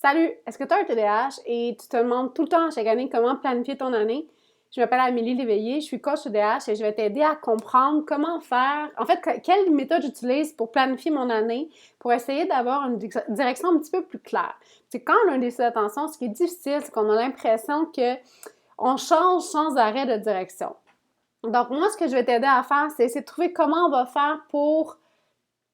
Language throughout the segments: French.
Salut, est-ce que tu as un TDAH et tu te demandes tout le temps à chaque année comment planifier ton année? Je m'appelle Amélie Léveillé, je suis coach TDAH et je vais t'aider à comprendre comment faire, quelle méthode j'utilise pour planifier mon année, pour essayer d'avoir une direction un petit peu plus claire. C'est quand on a un déficit d'attention, ce qui est difficile, c'est qu'on a l'impression que on change sans arrêt de direction. Donc moi, ce que je vais t'aider à faire, c'est essayer de trouver comment on va faire pour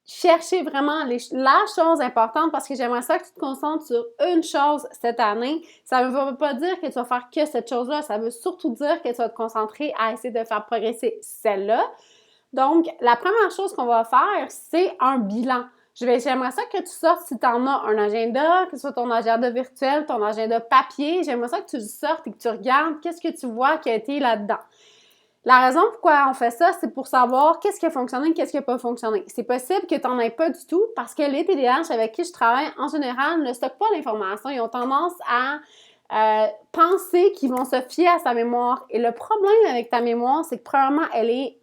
chercher vraiment la chose importante parce que j'aimerais ça que tu te concentres sur une chose cette année. Ça ne veut pas dire que tu vas faire que cette chose-là. Ça veut surtout dire que tu vas te concentrer à essayer de faire progresser celle-là. Donc, la première chose qu'on va faire, c'est un bilan. J'aimerais ça que tu sortes, si tu en as un agenda, que ce soit ton agenda virtuel, ton agenda papier, j'aimerais ça que tu sortes et que tu regardes qu'est-ce que tu vois qui a été là-dedans. La raison pourquoi on fait ça, c'est pour savoir qu'est-ce qui a fonctionné et qu'est-ce qui n'a pas fonctionné. C'est possible que tu n'en aies pas du tout parce que les TDAH avec qui je travaille, en général, ne stockent pas l'information. Ils ont tendance à penser qu'ils vont se fier à sa mémoire. Et le problème avec ta mémoire, c'est que premièrement, elle est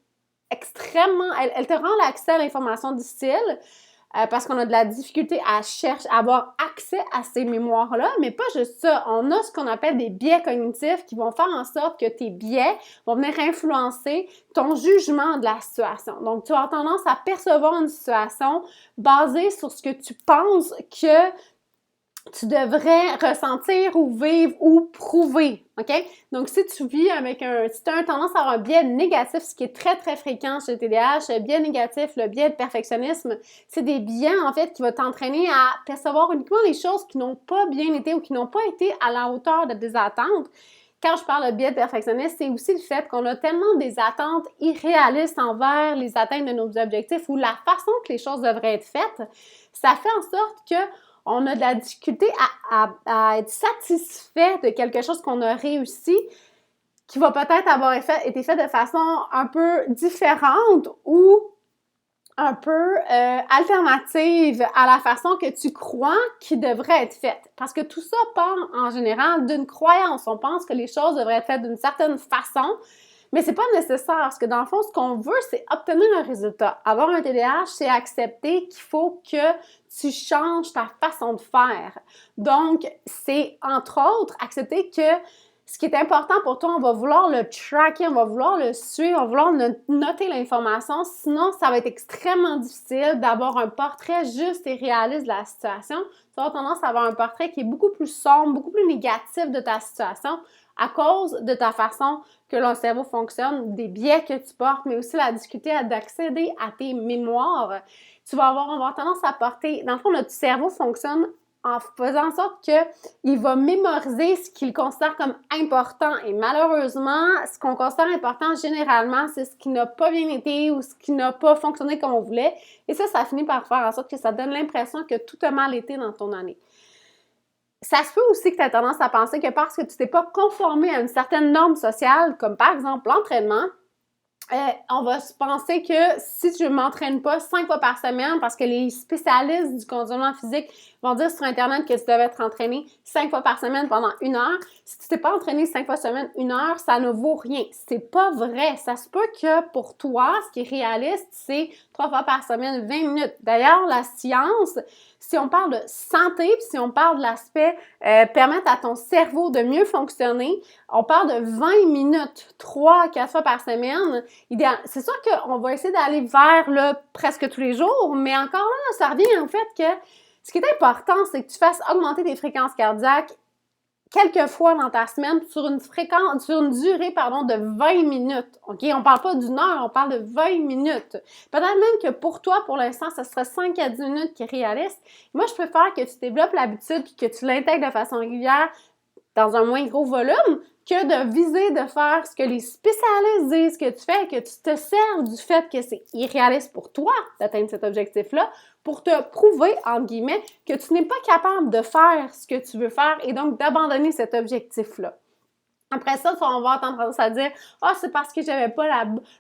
extrêmement... Elle te rend l'accès à l'information difficile. Parce qu'on a de la difficulté à avoir accès à ces mémoires-là, mais pas juste ça. On a ce qu'on appelle des biais cognitifs qui vont faire en sorte que tes biais vont venir influencer ton jugement de la situation. Donc, tu as tendance à percevoir une situation basée sur ce que tu penses que tu devrais ressentir ou vivre ou prouver, OK? Donc, si tu vis si tu as tendance à avoir un biais négatif, ce qui est très, très fréquent chez le TDAH, le biais négatif, le biais de perfectionnisme, c'est des biais, en fait, qui vont t'entraîner à percevoir uniquement les choses qui n'ont pas bien été ou qui n'ont pas été à la hauteur de tes attentes. Quand je parle de biais de perfectionniste, c'est aussi le fait qu'on a tellement des attentes irréalistes envers les atteintes de nos objectifs ou la façon que les choses devraient être faites. Ça fait en sorte que on a de la difficulté à être satisfait de quelque chose qu'on a réussi, qui va peut-être avoir été fait de façon un peu différente ou un peu alternative à la façon que tu crois qu'il devrait être faite. Parce que tout ça part en général d'une croyance. On pense que les choses devraient être faites d'une certaine façon, mais c'est pas nécessaire, parce que dans le fond, ce qu'on veut, c'est obtenir un résultat. Avoir un TDAH, c'est accepter qu'il faut que tu changes ta façon de faire. Donc, c'est entre autres accepter que ce qui est important pour toi, on va vouloir le tracker, on va vouloir le suivre, on va vouloir noter l'information, sinon ça va être extrêmement difficile d'avoir un portrait juste et réaliste de la situation. Tu vas avoir tendance à avoir un portrait qui est beaucoup plus sombre, beaucoup plus négatif de ta situation, à cause de ta façon que ton cerveau fonctionne, des biais que tu portes, mais aussi la difficulté d'accéder à tes mémoires. On va avoir tendance à porter, dans le fond, notre cerveau fonctionne en faisant en sorte qu'il va mémoriser ce qu'il considère comme important. Et malheureusement, ce qu'on considère important, généralement, c'est ce qui n'a pas bien été ou ce qui n'a pas fonctionné comme on voulait. Et ça finit par faire en sorte que ça donne l'impression que tout a mal été dans ton année. Ça se peut aussi que tu aies tendance à penser que parce que tu t'es pas conformé à une certaine norme sociale, comme par exemple l'entraînement, on va se penser que si tu ne m'entraînes pas 5 fois par semaine, parce que les spécialistes du conditionnement physique vont dire sur Internet que tu devais être entraîné 5 fois par semaine pendant 1 heure, si tu t'es pas entraîné 5 fois par semaine, 1 heure, ça ne vaut rien. C'est pas vrai. Ça se peut que pour toi, ce qui est réaliste, c'est 3 fois par semaine, 20 minutes. D'ailleurs, la science, si on parle de santé, puis si on parle de l'aspect permettre à ton cerveau de mieux fonctionner, on parle de 20 minutes, 3 à 4 fois par semaine. C'est sûr qu'on va essayer d'aller vers là, presque tous les jours, mais encore là, ça revient en fait que ce qui est important, c'est que tu fasses augmenter tes fréquences cardiaques quelques fois dans ta semaine sur une durée de 20 minutes. OK? On parle pas d'une heure, on parle de 20 minutes. Peut-être même que pour toi, pour l'instant, ça serait 5 à 10 minutes qui est réaliste. Moi, je préfère que tu développes l'habitude et que tu l'intègres de façon régulière dans un moins gros volume que de viser de faire ce que les spécialistes disent que tu fais, que tu te sers du fait que c'est irréaliste pour toi d'atteindre cet objectif-là pour te prouver, entre guillemets, que tu n'es pas capable de faire ce que tu veux faire et donc d'abandonner cet objectif-là. Après ça, on va avoir tendance à dire « Ah, c'est parce que j'avais pas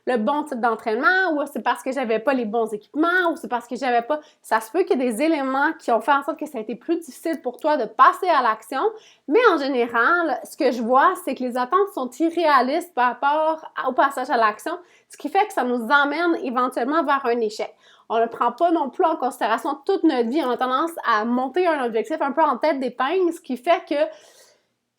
le bon type d'entraînement » ou « C'est parce que j'avais pas les bons équipements » ou « C'est parce que j'avais pas… » Ça se peut qu'il y ait des éléments qui ont fait en sorte que ça a été plus difficile pour toi de passer à l'action, mais en général, ce que je vois, c'est que les attentes sont irréalistes par rapport au passage à l'action, ce qui fait que ça nous emmène éventuellement vers un échec. on ne prend pas non plus en considération toute notre vie. On a tendance à monter un objectif un peu en tête d'épingle, ce qui fait que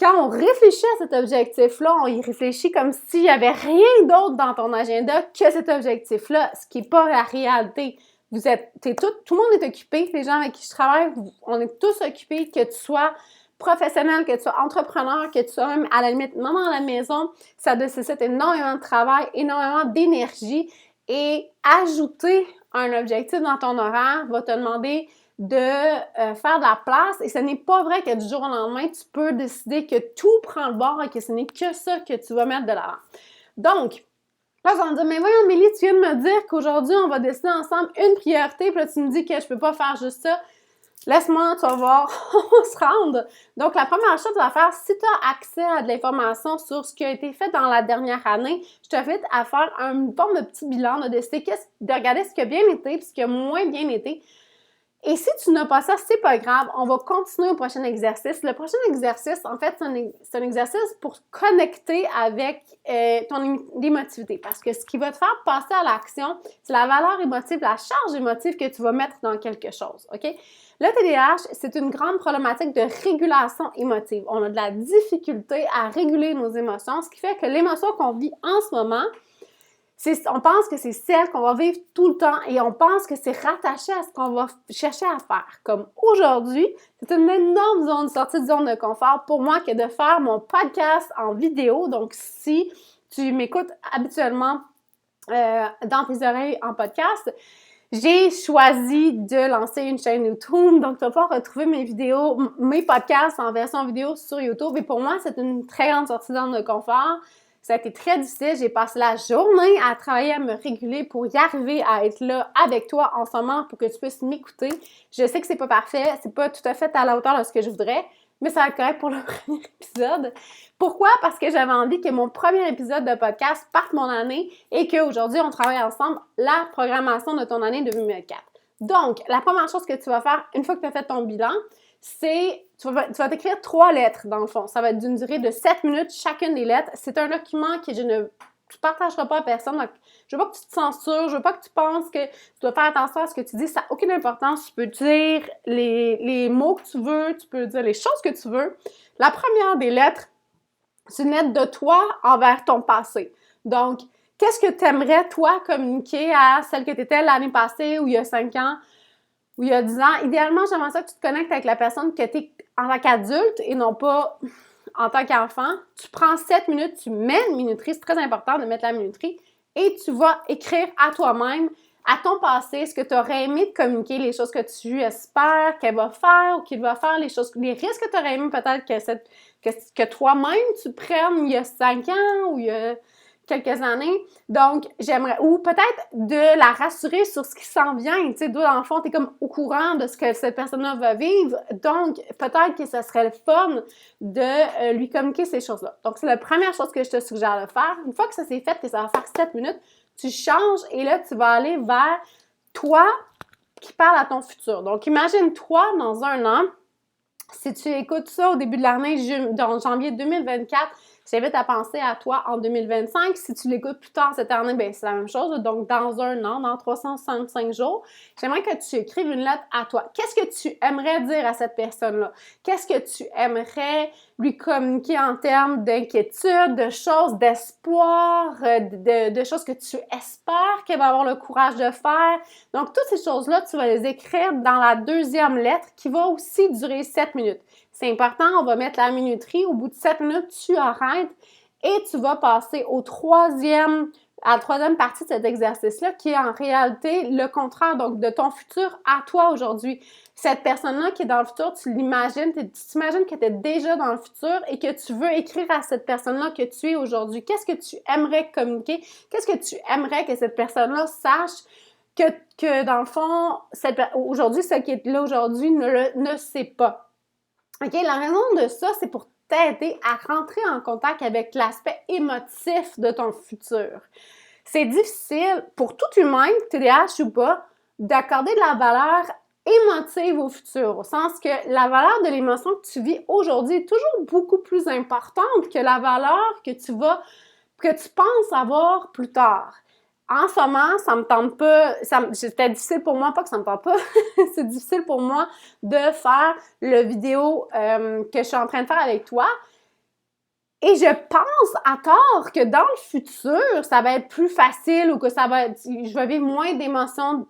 quand on réfléchit à cet objectif-là, on y réfléchit comme s'il n'y avait rien d'autre dans ton agenda que cet objectif-là, ce qui n'est pas la réalité. Tout le monde est occupé, les gens avec qui je travaille, on est tous occupés, que tu sois professionnel, que tu sois entrepreneur, que tu sois même à la limite maman à la maison, ça nécessite énormément de travail, énormément d'énergie et ajouter un objectif dans ton horaire va te demander de faire de la place et ce n'est pas vrai que du jour au lendemain, tu peux décider que tout prend le bord et que ce n'est que ça que tu vas mettre de l'avant. Donc, là, on me dit, mais voyons, Mélie, tu viens de me dire qu'aujourd'hui, on va décider ensemble une priorité, puis là, tu me dis que je peux pas faire juste ça. Laisse-moi, tu vas voir, on va se rendre. Donc, la première chose que tu vas faire, si tu as accès à de l'information sur ce qui a été fait dans la dernière année, je t'invite à faire une forme de petit bilan, de décider de regarder ce qui a bien été et ce qui a moins bien été. Et si tu n'as pas ça, c'est pas grave, on va continuer au prochain exercice. Le prochain exercice, en fait, c'est un exercice pour connecter avec ton émotivité. Parce que ce qui va te faire passer à l'action, c'est la valeur émotive, la charge émotive que tu vas mettre dans quelque chose, OK? Le TDAH, c'est une grande problématique de régulation émotive. On a de la difficulté à réguler nos émotions, ce qui fait que l'émotion qu'on vit en ce moment, on pense que c'est celle qu'on va vivre tout le temps et on pense que c'est rattaché à ce qu'on va chercher à faire. Comme aujourd'hui, c'est une énorme sortie de zone de confort pour moi que de faire mon podcast en vidéo. Donc, si tu m'écoutes habituellement dans tes oreilles en podcast, j'ai choisi de lancer une chaîne YouTube. Donc, tu vas pouvoir retrouver mes vidéos, mes podcasts en version vidéo sur YouTube. Et pour moi, c'est une très grande sortie de zone de confort. Ça a été très difficile. J'ai passé la journée à travailler, à me réguler pour y arriver à être là avec toi en ce moment pour que tu puisses m'écouter. Je sais que c'est pas parfait, c'est pas tout à fait à la hauteur de ce que je voudrais, mais ça va être correct pour le premier épisode. Pourquoi? Parce que j'avais envie que mon premier épisode de podcast parte mon année et qu'aujourd'hui, on travaille ensemble la programmation de ton année 2024. Donc, la première chose que tu vas faire une fois que tu as fait ton bilan, c'est, tu vas t'écrire 3 lettres dans le fond. Ça va être d'une durée de 7 minutes chacune des lettres. C'est un document que je ne partagerai pas à personne. Donc, je veux pas que tu te censures, je veux pas que tu penses que tu dois faire attention à ce que tu dis. Ça n'a aucune importance. Tu peux dire les mots que tu veux, tu peux dire les choses que tu veux. La première des lettres, c'est une lettre de toi envers ton passé. Donc, qu'est-ce que tu aimerais, toi, communiquer à celle que tu étais l'année passée ou il y a 5 ans? Ou il y a 10 ans, idéalement, j'aimerais ça que tu te connectes avec la personne que tu es en tant qu'adulte et non pas en tant qu'enfant. Tu prends 7 minutes, tu mets une minuterie, c'est très important de mettre la minuterie, et tu vas écrire à toi-même, à ton passé, ce que tu aurais aimé te communiquer, les choses que tu espères qu'elle va faire ou qu'il va faire, les risques que tu aurais aimé peut-être que toi-même tu prennes il y a 5 ans ou il y a quelques années. Donc, j'aimerais, ou peut-être de la rassurer sur ce qui s'en vient. Tu sais, dans le fond, tu es comme au courant de ce que cette personne-là va vivre. Donc, peut-être que ce serait le fun de lui communiquer ces choses-là. Donc, c'est la première chose que je te suggère de faire. Une fois que ça s'est fait, que ça va faire 7 minutes, tu changes et là, tu vas aller vers toi qui parle à ton futur. Donc, imagine-toi dans un an, si tu écoutes ça au début de l'année, dans janvier 2024, je t'invite à penser à toi en 2025. Si tu l'écoutes plus tard cette année, bien, c'est la même chose. Donc, dans un an, dans 365 jours, j'aimerais que tu écrives une lettre à toi. Qu'est-ce que tu aimerais dire à cette personne-là? Qu'est-ce que tu aimerais lui communiquer en termes d'inquiétude, de choses, d'espoir, de choses que tu espères qu'elle va avoir le courage de faire? Donc, toutes ces choses-là, tu vas les écrire dans la deuxième lettre qui va aussi durer 7 minutes. C'est important, on va mettre la minuterie. Au bout de 7 minutes, tu arrêtes et tu vas passer à la troisième partie de cet exercice-là, qui est en réalité le contraire, donc de ton futur à toi aujourd'hui. Cette personne-là qui est dans le futur, tu l'imagines, tu t'imagines que tu es déjà dans le futur et que tu veux écrire à cette personne-là que tu es aujourd'hui. Qu'est-ce que tu aimerais communiquer? Qu'est-ce que tu aimerais que cette personne-là sache que dans le fond, aujourd'hui, ce qui est là aujourd'hui ne sait pas? OK, la raison de ça, c'est pour t'aider à rentrer en contact avec l'aspect émotif de ton futur. C'est difficile pour tout humain, TDAH ou pas, d'accorder de la valeur émotive au futur, au sens que la valeur de l'émotion que tu vis aujourd'hui est toujours beaucoup plus importante que la valeur que tu penses avoir plus tard. en ce moment, ça me tente pas, c'était difficile pour moi, pas que ça me tente pas, c'est difficile pour moi de faire le vidéo que je suis en train de faire avec toi. Et je pense à tort que dans le futur, ça va être plus facile ou que je vais vivre moins d'émotions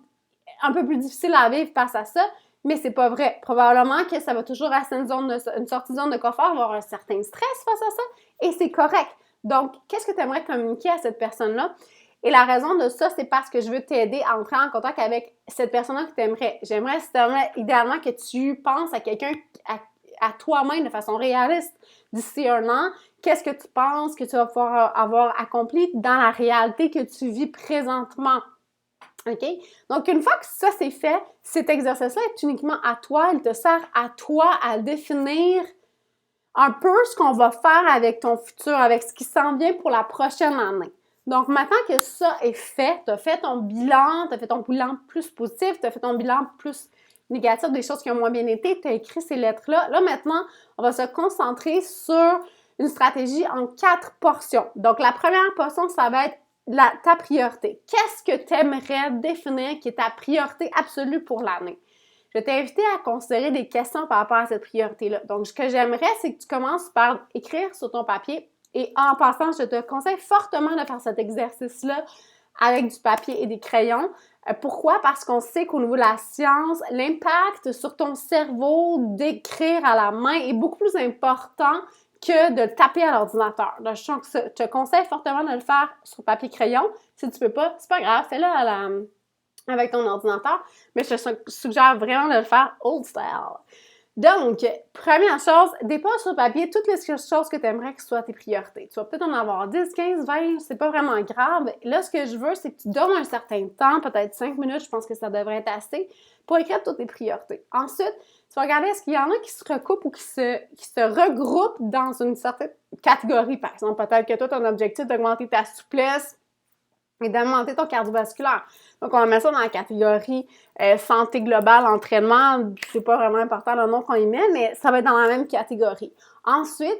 un peu plus difficiles à vivre face à ça, mais c'est pas vrai. Probablement que ça va toujours rester une sortie de zone de confort, avoir un certain stress face à ça, et c'est correct. Donc, qu'est-ce que tu aimerais communiquer à cette personne-là? Et la raison de ça, c'est parce que je veux t'aider à entrer en contact avec cette personne-là que tu aimerais. J'aimerais idéalement que tu penses à quelqu'un, à toi-même de façon réaliste d'ici un an. Qu'est-ce que tu penses que tu vas pouvoir avoir accompli dans la réalité que tu vis présentement? OK? Donc, une fois que ça c'est fait, cet exercice-là est uniquement à toi. Il te sert à toi à définir un peu ce qu'on va faire avec ton futur, avec ce qui s'en vient pour la prochaine année. Donc, maintenant que ça est fait, tu as fait ton bilan, tu as fait ton bilan plus positif, tu as fait ton bilan plus négatif, des choses qui ont moins bien été, tu as écrit ces lettres-là. Là, maintenant, on va se concentrer sur une stratégie en 4 portions. Donc, la première portion, ça va être ta priorité. Qu'est-ce que tu aimerais définir qui est ta priorité absolue pour l'année? Je vais t'inviter à considérer des questions par rapport à cette priorité-là. Donc, ce que j'aimerais, c'est que tu commences par écrire sur ton papier. Et en passant, je te conseille fortement de faire cet exercice-là avec du papier et des crayons. Pourquoi? Parce qu'on sait qu'au niveau de la science, l'impact sur ton cerveau d'écrire à la main est beaucoup plus important que de le taper à l'ordinateur. Donc, je te conseille fortement de le faire sur papier-crayon. Si tu ne peux pas, c'est pas grave, fais-le avec ton ordinateur, mais je te suggère vraiment de le faire old style. Donc, première chose, dépose sur papier toutes les choses que tu aimerais que soient tes priorités. Tu vas peut-être en avoir 10, 15, 20, c'est pas vraiment grave. Là, ce que je veux, c'est que tu donnes un certain temps, peut-être 5 minutes, je pense que ça devrait être assez, pour écrire toutes tes priorités. Ensuite, tu vas regarder est-ce qu'il y en a qui se recoupent ou qui se regroupent dans une certaine catégorie. Par exemple, peut-être que toi, ton objectif d'augmenter ta souplesse et d'augmenter ton cardiovasculaire. Donc, on va mettre ça dans la catégorie santé globale, entraînement. C'est pas vraiment important le nom qu'on y met, mais ça va être dans la même catégorie. Ensuite,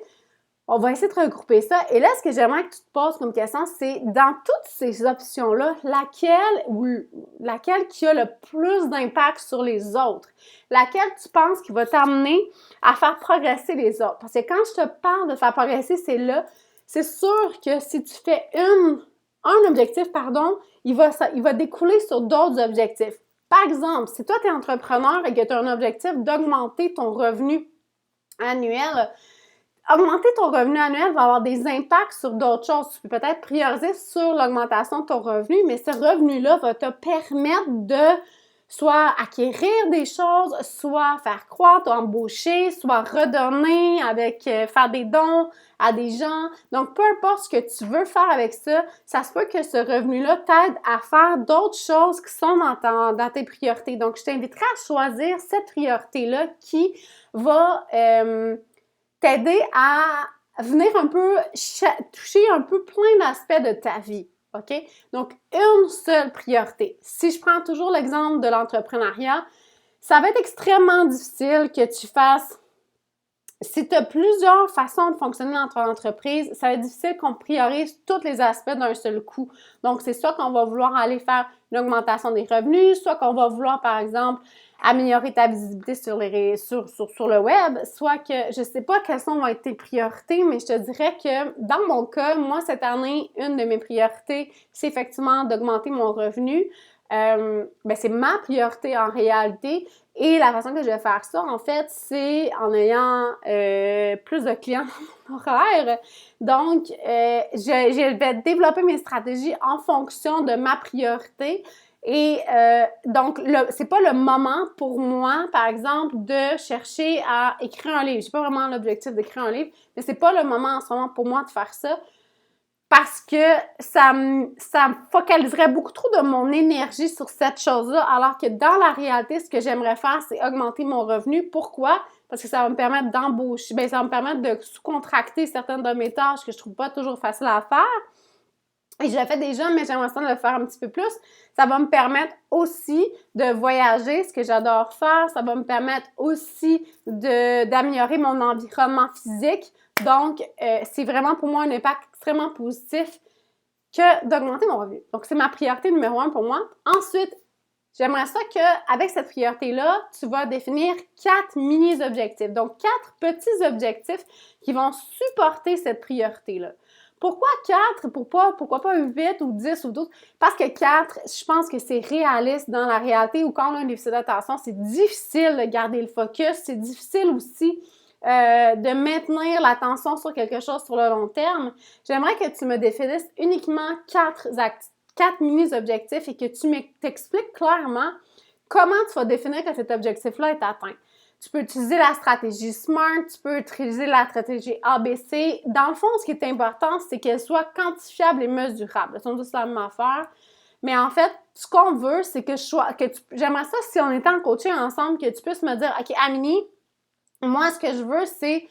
on va essayer de regrouper ça. Et là, ce que j'aimerais que tu te poses comme question, c'est dans toutes ces options-là, laquelle qui a le plus d'impact sur les autres? Laquelle tu penses qui va t'amener à faire progresser les autres? Parce que quand je te parle de faire progresser, c'est sûr que si tu fais un objectif, il va découler sur d'autres objectifs. Par exemple, si toi, tu es entrepreneur et que tu as un objectif d'augmenter ton revenu annuel, augmenter ton revenu annuel va avoir des impacts sur d'autres choses. Tu peux peut-être prioriser sur l'augmentation de ton revenu, mais ce revenu-là va te permettre de soit acquérir des choses, soit faire croître, embaucher, soit redonner faire des dons à des gens. Donc, peu importe ce que tu veux faire avec ça, ça se peut que ce revenu-là t'aide à faire d'autres choses qui sont dans tes priorités. Donc, je t'inviterai à choisir cette priorité-là qui va t'aider à venir un peu toucher un peu plein d'aspects de ta vie. OK? Donc, une seule priorité. Si je prends toujours l'exemple de l'entrepreneuriat, ça va être extrêmement difficile que tu fasses. Si tu as plusieurs façons de fonctionner dans ton entreprise, ça va être difficile qu'on priorise tous les aspects d'un seul coup. Donc, c'est soit qu'on va vouloir aller faire une augmentation des revenus, soit qu'on va vouloir, par exemple, améliorer ta visibilité sur le web, soit que je ne sais pas quelles vont être tes priorités, mais je te dirais que dans mon cas, moi, cette année, une de mes priorités, c'est effectivement d'augmenter mon revenu. C'est ma priorité en réalité. Et la façon que je vais faire ça, en fait, c'est en ayant plus de clients dans mon horaire. Donc, je vais développer mes stratégies en fonction de ma priorité. Et donc, c'est pas le moment pour moi, par exemple, de chercher à écrire un livre. J'ai pas vraiment l'objectif d'écrire un livre, mais c'est pas le moment en ce moment pour moi de faire ça parce que ça me focaliserait beaucoup trop de mon énergie sur cette chose-là, alors que dans la réalité, ce que j'aimerais faire, c'est augmenter mon revenu. Pourquoi? Parce que ça va me permettre d'embaucher, ça va me permettre de sous-contracter certaines de mes tâches que je trouve pas toujours faciles à faire. Et je le fais déjà, mais j'aimerais ça de le faire un petit peu plus. Ça va me permettre aussi de voyager, ce que j'adore faire. Ça va me permettre aussi d'améliorer mon environnement physique. Donc, c'est vraiment pour moi un impact extrêmement positif que d'augmenter mon revenu. Donc, c'est ma priorité numéro 1 pour moi. Ensuite, j'aimerais ça qu'avec cette priorité-là, tu vas définir 4 mini-objectifs. Donc, 4 petits objectifs qui vont supporter cette priorité-là. Pourquoi 4? Pourquoi pas 8 ou 10 ou 12? Parce que 4, je pense que c'est réaliste dans la réalité où quand on a un déficit d'attention, c'est difficile de garder le focus, c'est difficile aussi de maintenir l'attention sur quelque chose sur le long terme. J'aimerais que tu me définisses uniquement 4 mini-objectifs et que tu t'expliques clairement comment tu vas définir que cet objectif-là est atteint. Tu peux utiliser la stratégie SMART, tu peux utiliser la stratégie ABC. Dans le fond, ce qui est important, c'est qu'elle soit quantifiable et mesurable. Ce sont tous la même affaire. Mais en fait, ce qu'on veut, c'est que j'aimerais ça, si on était en coaching ensemble, que tu puisses me dire, OK, Amini, moi, ce que je veux, c'est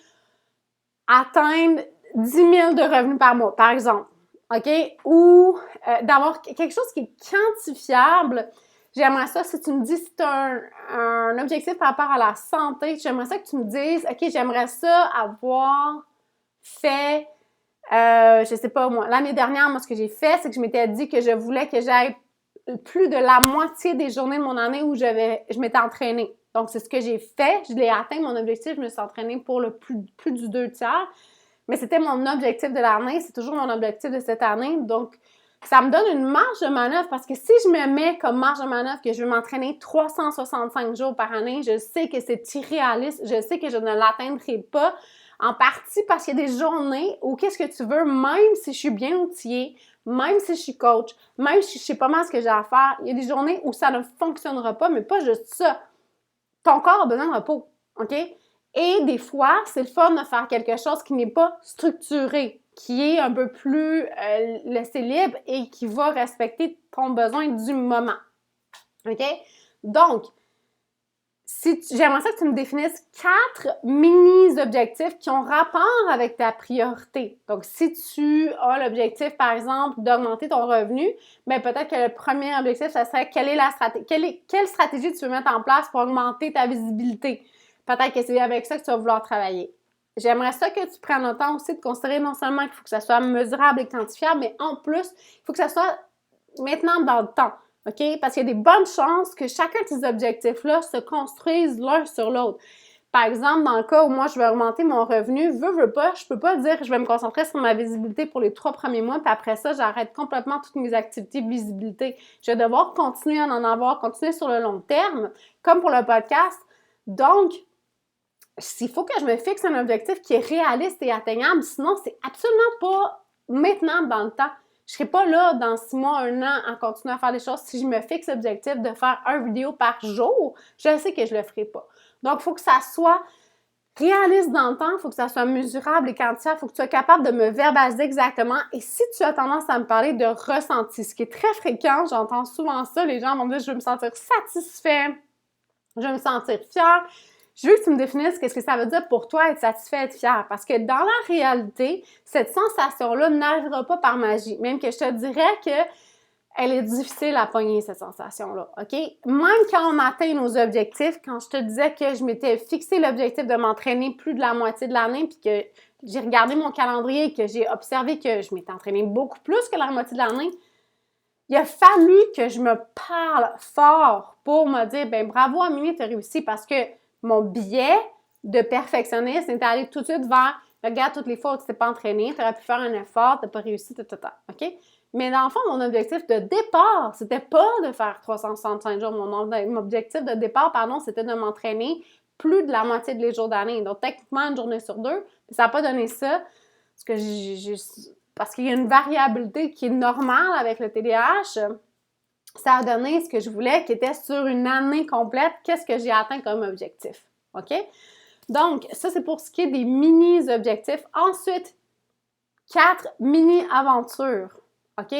atteindre 10 000 de revenus par mois, par exemple. OK? Ou d'avoir quelque chose qui est quantifiable. J'aimerais ça, si tu me dis si tu as un objectif par rapport à la santé, j'aimerais ça que tu me dises, OK, j'aimerais ça avoir fait, je sais pas moi, l'année dernière, moi, ce que j'ai fait, c'est que je m'étais dit que je voulais que j'aille plus de la moitié des journées de mon année où je m'étais entraînée. Donc, c'est ce que j'ai fait. Je l'ai atteint, mon objectif. Je me suis entraînée pour le plus du 2/3. Mais c'était mon objectif de l'année. C'est toujours mon objectif de cette année. Donc, ça me donne une marge de manœuvre parce que si je me mets comme marge de manœuvre que je vais m'entraîner 365 jours par année, je sais que c'est irréaliste. Je sais que je ne l'atteindrai pas. En partie parce qu'il y a des journées où qu'est-ce que tu veux, même si je suis bien outillée, même si je suis coach, même si je sais pas mal ce que j'ai à faire, il y a des journées où ça ne fonctionnera pas, mais pas juste ça. Ton corps a besoin de repos, OK? Et des fois, c'est le fun de faire quelque chose qui n'est pas structuré, qui est un peu plus laissé libre et qui va respecter ton besoin du moment, OK? Donc, j'aimerais ça que tu me définisses 4 mini-objectifs qui ont rapport avec ta priorité. Donc, si tu as l'objectif, par exemple, d'augmenter ton revenu, bien, peut-être que le premier objectif, ça serait quelle stratégie tu veux mettre en place pour augmenter ta visibilité. Peut-être que c'est avec ça que tu vas vouloir travailler. J'aimerais ça que tu prennes le temps aussi de considérer non seulement qu'il faut que ça soit mesurable et quantifiable, mais en plus, il faut que ça soit maintenant dans le temps. OK? Parce qu'il y a des bonnes chances que chacun de ces objectifs-là se construisent l'un sur l'autre. Par exemple, dans le cas où moi, je veux augmenter mon revenu, veux pas, je peux pas dire que je vais me concentrer sur ma visibilité pour les 3 premiers mois, puis après ça, j'arrête complètement toutes mes activités de visibilité. Je vais devoir continuer à en avoir, continuer sur le long terme, comme pour le podcast. Donc, il faut que je me fixe un objectif qui est réaliste et atteignable, sinon, c'est absolument pas maintenant dans le temps. Je ne serai pas là dans 6 mois, 1 an à continuer à faire des choses. Si je me fixe l'objectif de faire une vidéo par jour, je sais que je ne le ferai pas. Donc, il faut que ça soit réaliste dans le temps, il faut que ça soit mesurable et quantifiable, il faut que tu sois capable de me verbaliser exactement. Et si tu as tendance à me parler de ressenti, ce qui est très fréquent, j'entends souvent ça, les gens vont me dire « je veux me sentir satisfait, je veux me sentir fière ». Je veux que tu me définisses qu'est-ce que ça veut dire pour toi être satisfait, être fier. Parce que dans la réalité, cette sensation-là n'arrivera pas par magie. Même que je te dirais qu'elle est difficile à pogner, cette sensation-là, OK? Même quand on atteint nos objectifs, quand je te disais que je m'étais fixé l'objectif de m'entraîner plus de la moitié de l'année, puis que j'ai regardé mon calendrier et que j'ai observé que je m'étais entraînée beaucoup plus que la moitié de l'année, il a fallu que je me parle fort pour me dire, ben bravo Amélie, tu as réussi parce que mon biais de perfectionniste est allé tout de suite vers regarde toutes les fois où tu t'es pas entraîné, tu aurais pu faire un effort, tu n'as pas réussi, OK? Mais dans le fond, mon objectif de départ, c'était pas de faire 365 jours. Mon objectif de départ, c'était de m'entraîner plus de la moitié des jours d'année. Donc, techniquement, une journée sur 2. Puis ça n'a pas donné ça parce qu'il y a une variabilité qui est normale avec le TDAH. Ça a donné ce que je voulais, qui était sur une année complète, qu'est-ce que j'ai atteint comme objectif. OK? Donc, ça, c'est pour ce qui est des mini-objectifs. Ensuite, 4 mini-aventures. OK?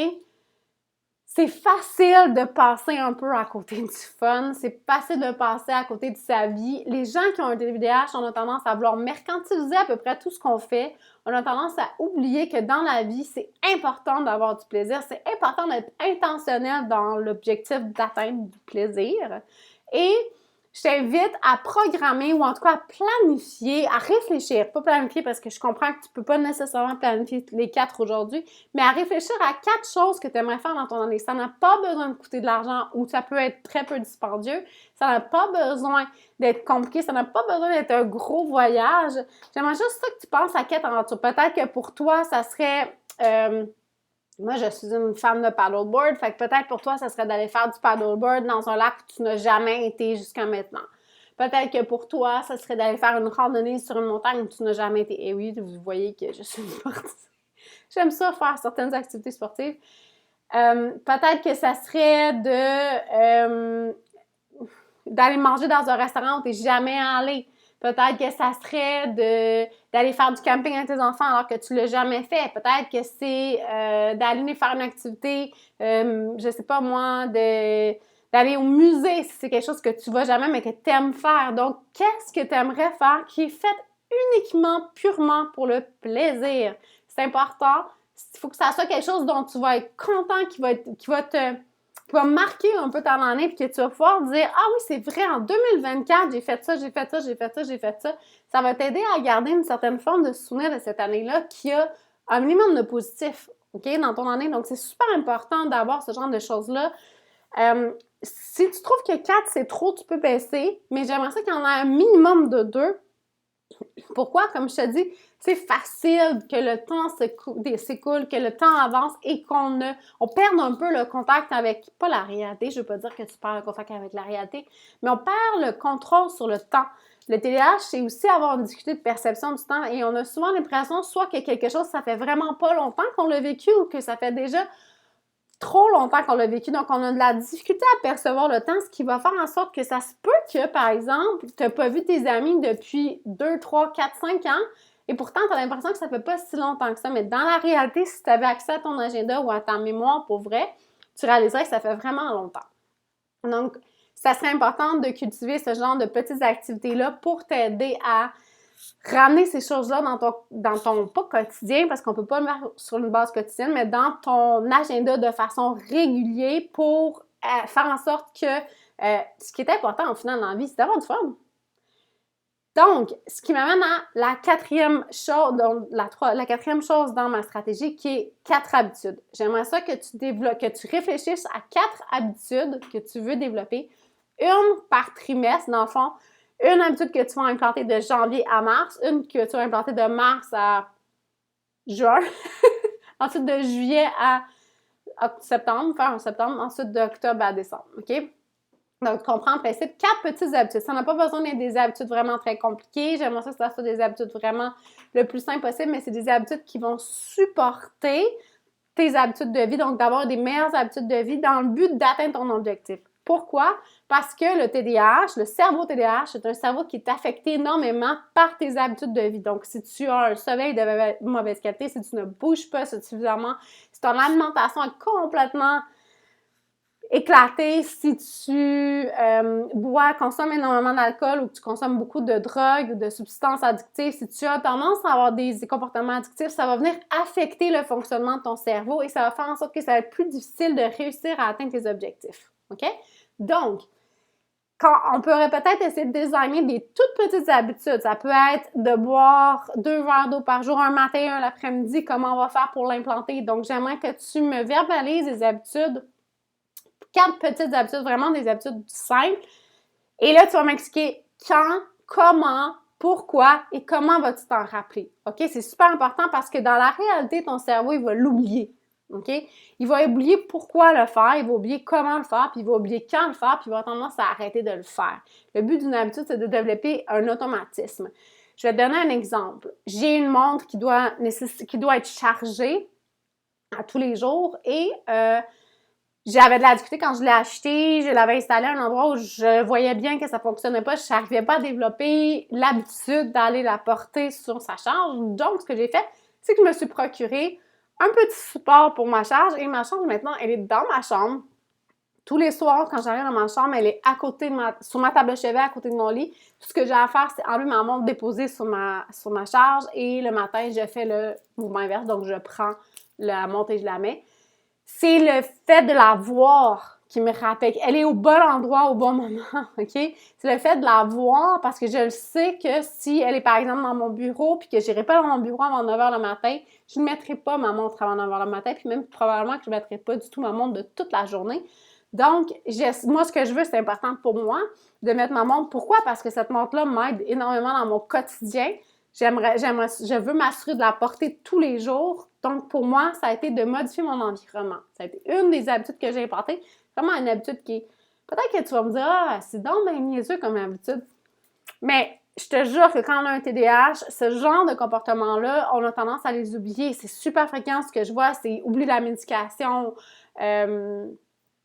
C'est facile de passer un peu à côté du fun. C'est facile de passer à côté de sa vie. Les gens qui ont un TDAH, on a tendance à vouloir mercantiliser à peu près tout ce qu'on fait. On a tendance à oublier que dans la vie, c'est important d'avoir du plaisir. C'est important d'être intentionnel dans l'objectif d'atteindre du plaisir. Et je t'invite à programmer ou en tout cas à planifier, à réfléchir. Pas planifier parce que je comprends que tu peux pas nécessairement planifier les 4 aujourd'hui, mais à réfléchir à 4 choses que tu aimerais faire dans ton année. Ça n'a pas besoin de coûter de l'argent ou ça peut être très peu dispendieux. Ça n'a pas besoin d'être compliqué. Ça n'a pas besoin d'être un gros voyage. J'aimerais juste ça que tu penses à 4 aventures. Peut-être que pour toi, ça serait... moi, je suis une fan de paddleboard, fait que peut-être pour toi, ça serait d'aller faire du paddleboard dans un lac que tu n'as jamais été jusqu'à maintenant. Peut-être que pour toi, ça serait d'aller faire une randonnée sur une montagne où tu n'as jamais été. Et oui, vous voyez que je suis une sportive. J'aime ça faire certaines activités sportives. Peut-être que ça serait d'aller manger dans un restaurant où tu n'es jamais allé. Peut-être que ça serait d'aller faire du camping avec tes enfants alors que tu ne l'as jamais fait. Peut-être que c'est d'aller faire une activité, je sais pas moi, d'aller au musée si c'est quelque chose que tu vas jamais mais que tu aimes faire. Donc, qu'est-ce que tu aimerais faire qui est fait uniquement, purement pour le plaisir? C'est important. Il faut que ça soit quelque chose dont tu vas être content, qui va marquer un peu ton année puis que tu vas pouvoir dire « Ah oui, c'est vrai, en 2024, j'ai fait ça, j'ai fait ça, j'ai fait ça, j'ai fait ça. » Ça va t'aider à garder une certaine forme de souvenir de cette année-là qui a un minimum de positif, OK, dans ton année. Donc, c'est super important d'avoir ce genre de choses-là. Si tu trouves que 4, c'est trop, tu peux baisser, mais j'aimerais ça qu'il y en ait un minimum de 2. Pourquoi? Comme je te dis, c'est facile que le temps s'écoule, que le temps avance et qu'on perde un peu le contact avec, pas la réalité, je veux pas dire que tu perds le contact avec la réalité, mais on perd le contrôle sur le temps. Le TDAH, c'est aussi avoir une difficulté de perception du temps et on a souvent l'impression soit que quelque chose, ça fait vraiment pas longtemps qu'on l'a vécu ou que ça fait déjà trop longtemps qu'on l'a vécu, donc on a de la difficulté à percevoir le temps, ce qui va faire en sorte que ça se peut que, par exemple, tu n'as pas vu tes amis depuis 2, 3, 4, 5 ans, et pourtant, tu as l'impression que ça fait pas si longtemps que ça, mais dans la réalité, si tu avais accès à ton agenda ou à ta mémoire pour vrai, tu réaliserais que ça fait vraiment longtemps. Donc, ça serait important de cultiver ce genre de petites activités-là pour t'aider à ramener ces choses-là dans ton pas quotidien, parce qu'on peut pas le mettre sur une base quotidienne, mais dans ton agenda de façon régulière pour faire en sorte que ce qui est important au final dans la vie, c'est d'avoir du fun. Donc, ce qui m'amène à la quatrième chose, donc la quatrième chose dans ma stratégie qui est 4 habitudes. J'aimerais ça que tu réfléchisses à 4 habitudes que tu veux développer, une par trimestre dans le fond. Une habitude que tu vas implanter de janvier à mars, une que tu vas implanter de mars à juin, ensuite de juillet à septembre, faire en septembre, ensuite d'octobre à décembre, OK? Donc, tu comprends le principe, 4 petites habitudes. Ça n'a pas besoin d'être des habitudes vraiment très compliquées. J'aimerais ça soit des habitudes vraiment le plus simple possible, mais c'est des habitudes qui vont supporter tes habitudes de vie, donc d'avoir des meilleures habitudes de vie dans le but d'atteindre ton objectif. Pourquoi? Parce que le TDAH, le cerveau TDAH, c'est un cerveau qui est affecté énormément par tes habitudes de vie. Donc, si tu as un sommeil de mauvaise qualité, si tu ne bouges pas suffisamment, si ton alimentation est complètement éclatée, si tu consommes énormément d'alcool ou que tu consommes beaucoup de drogues ou de substances addictives, si tu as tendance à avoir des comportements addictifs, ça va venir affecter le fonctionnement de ton cerveau et ça va faire en sorte que ça va être plus difficile de réussir à atteindre tes objectifs. OK? Donc, on pourrait peut-être essayer de designer des toutes petites habitudes. Ça peut être de boire 2 verres d'eau par jour, un matin et un l'après-midi. Comment on va faire pour l'implanter? Donc, j'aimerais que tu me verbalises des habitudes, 4 petites habitudes, vraiment des habitudes simples. Et là, tu vas m'expliquer quand, comment, pourquoi et comment vas-tu t'en rappeler. OK? C'est super important parce que dans la réalité, ton cerveau, il va l'oublier. OK? Il va oublier pourquoi le faire, il va oublier comment le faire, puis il va oublier quand le faire, puis il va avoir tendance à arrêter de le faire. Le but d'une habitude, c'est de développer un automatisme. Je vais te donner un exemple. J'ai une montre qui doit être chargée à tous les jours et j'avais de la difficulté quand je l'ai achetée, je l'avais installée à un endroit où je voyais bien que ça ne fonctionnait pas, je n'arrivais pas à développer l'habitude d'aller la porter sur sa charge. Donc, ce que j'ai fait, c'est que je me suis procuré un petit support pour ma charge et ma charge maintenant, elle est dans ma chambre. Tous les soirs, quand j'arrive dans ma chambre, elle est à côté sur ma table de chevet, à côté de mon lit. Tout ce que j'ai à faire, c'est enlever ma montre, déposer sur ma charge et le matin, je fais le mouvement inverse. Donc, je prends la montre et je la mets. C'est le fait de la voir qui me rappelle qu'elle est au bon endroit au bon moment, OK? C'est le fait de la voir parce que je le sais que si elle est, par exemple, dans mon bureau puis que je n'irai pas dans mon bureau avant 9 h le matin, je ne mettrai pas ma montre avant 9 h le matin puis même probablement que je ne mettrai pas du tout ma montre de toute la journée. Donc, moi, ce que je veux, c'est important pour moi de mettre ma montre. Pourquoi? Parce que cette montre-là m'aide énormément dans mon quotidien. Je veux m'assurer de la porter tous les jours. Donc, pour moi, ça a été de modifier mon environnement. Ça a été une des habitudes que j'ai implantées. Vraiment une habitude qui est... Peut-être que tu vas me dire « Ah, c'est donc bien niaiseux comme habitude. » Mais je te jure que quand on a un TDAH, ce genre de comportement-là, on a tendance à les oublier. C'est super fréquent. Ce que je vois, c'est oublier la médication,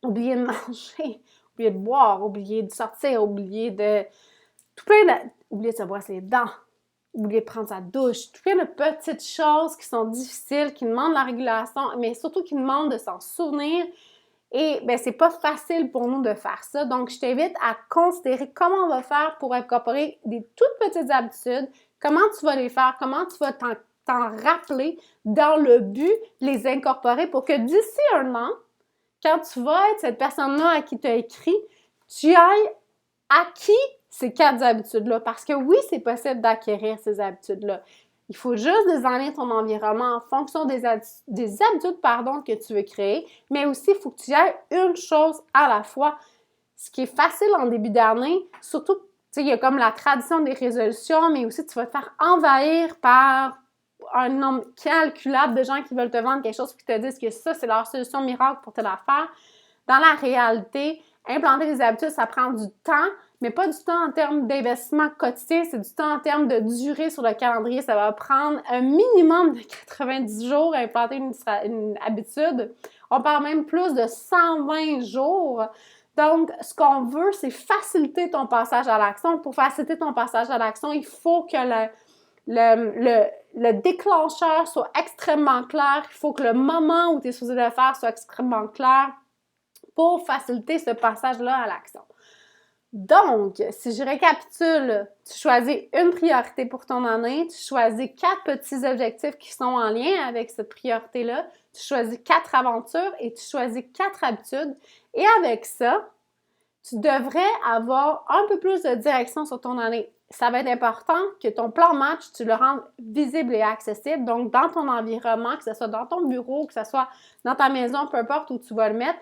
oublier de manger, oublier de boire, oublier de sortir, oublier de... Oublier de se brosser les dents, oublier de prendre sa douche, tout plein de petites choses qui sont difficiles, qui demandent la régulation, mais surtout qui demandent de s'en souvenir. Et bien, c'est pas facile pour nous de faire ça. Donc, je t'invite à considérer comment on va faire pour incorporer des toutes petites habitudes, comment tu vas les faire, comment tu vas t'en rappeler dans le but de les incorporer pour que d'ici un an, quand tu vas être cette personne-là à qui tu as écrit, tu ailles acquis ces 4 habitudes-là. Parce que oui, c'est possible d'acquérir ces habitudes-là. Il faut juste designer ton environnement en fonction des habitudes que tu veux créer, mais aussi, il faut que tu ailles une chose à la fois. Ce qui est facile en début d'année, surtout, tu sais, il y a comme la tradition des résolutions, mais aussi tu vas te faire envahir par un nombre calculable de gens qui veulent te vendre quelque chose et qui te disent que ça, c'est leur solution miracle pour te la faire. Dans la réalité, implanter des habitudes, ça prend du temps, mais pas du temps en termes d'investissement quotidien, c'est du temps en termes de durée sur le calendrier. Ça va prendre un minimum de 90 jours à implanter une habitude. On parle même plus de 120 jours. Donc, ce qu'on veut, c'est faciliter ton passage à l'action. Pour faciliter ton passage à l'action, il faut que le déclencheur soit extrêmement clair. Il faut que le moment où tu es supposé le faire soit extrêmement clair pour faciliter ce passage-là à l'action. Donc, si je récapitule, tu choisis une priorité pour ton année, tu choisis 4 petits objectifs qui sont en lien avec cette priorité-là, tu choisis 4 aventures et tu choisis 4 habitudes. Et avec ça, tu devrais avoir un peu plus de direction sur ton année. Ça va être important que ton plan match, tu le rendes visible et accessible. Donc, dans ton environnement, que ce soit dans ton bureau, que ce soit dans ta maison, peu importe où tu vas le mettre,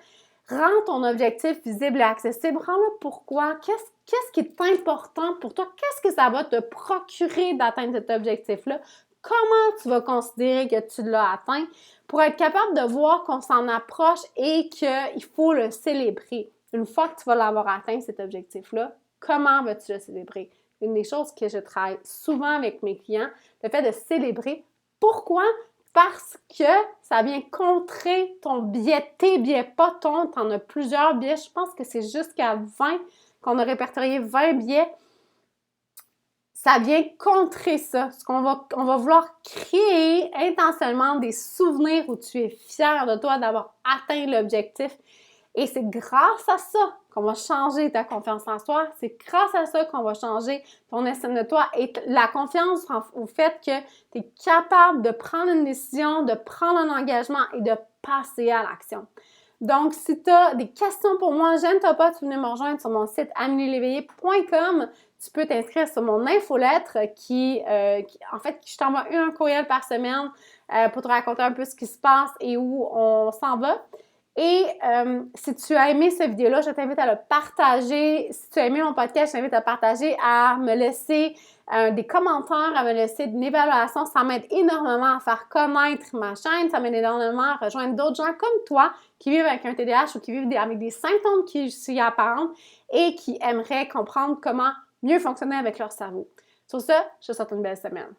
rends ton objectif visible et accessible. Rends-le pourquoi. Qu'est-ce qui est important pour toi? Qu'est-ce que ça va te procurer d'atteindre cet objectif-là? Comment tu vas considérer que tu l'as atteint pour être capable de voir qu'on s'en approche et qu'il faut le célébrer? Une fois que tu vas l'avoir atteint, cet objectif-là, comment vas-tu le célébrer? Une des choses que je travaille souvent avec mes clients, le fait de célébrer. Pourquoi? Parce que ça vient contrer ton biais, tes biais, pas ton, tu en as plusieurs biais. Je pense que c'est jusqu'à 20 qu'on a répertorié 20 biais. Ça vient contrer ça. On va vouloir créer intentionnellement des souvenirs où tu es fier de toi d'avoir atteint l'objectif. Et c'est grâce à ça qu'on va changer ta confiance en soi. C'est grâce à ça qu'on va changer ton estime de toi et la confiance au fait que tu es capable de prendre une décision, de prendre un engagement et de passer à l'action. Donc, si tu as des questions pour moi, gêne-toi pas, tu venais me rejoindre sur mon site amelieleveillé.com. Tu peux t'inscrire sur mon infolettre en fait, je t'envoie un courriel par semaine pour te raconter un peu ce qui se passe et où on s'en va. Et si tu as aimé cette vidéo-là, je t'invite à le partager. Si tu as aimé mon podcast, je t'invite à partager, à me laisser des commentaires, à me laisser une évaluation. Ça m'aide énormément à faire connaître ma chaîne. Ça m'aide énormément à rejoindre d'autres gens comme toi qui vivent avec un TDAH ou qui vivent avec des symptômes qui s'y apparentent et qui aimeraient comprendre comment mieux fonctionner avec leur cerveau. Sur ce, je te souhaite une belle semaine.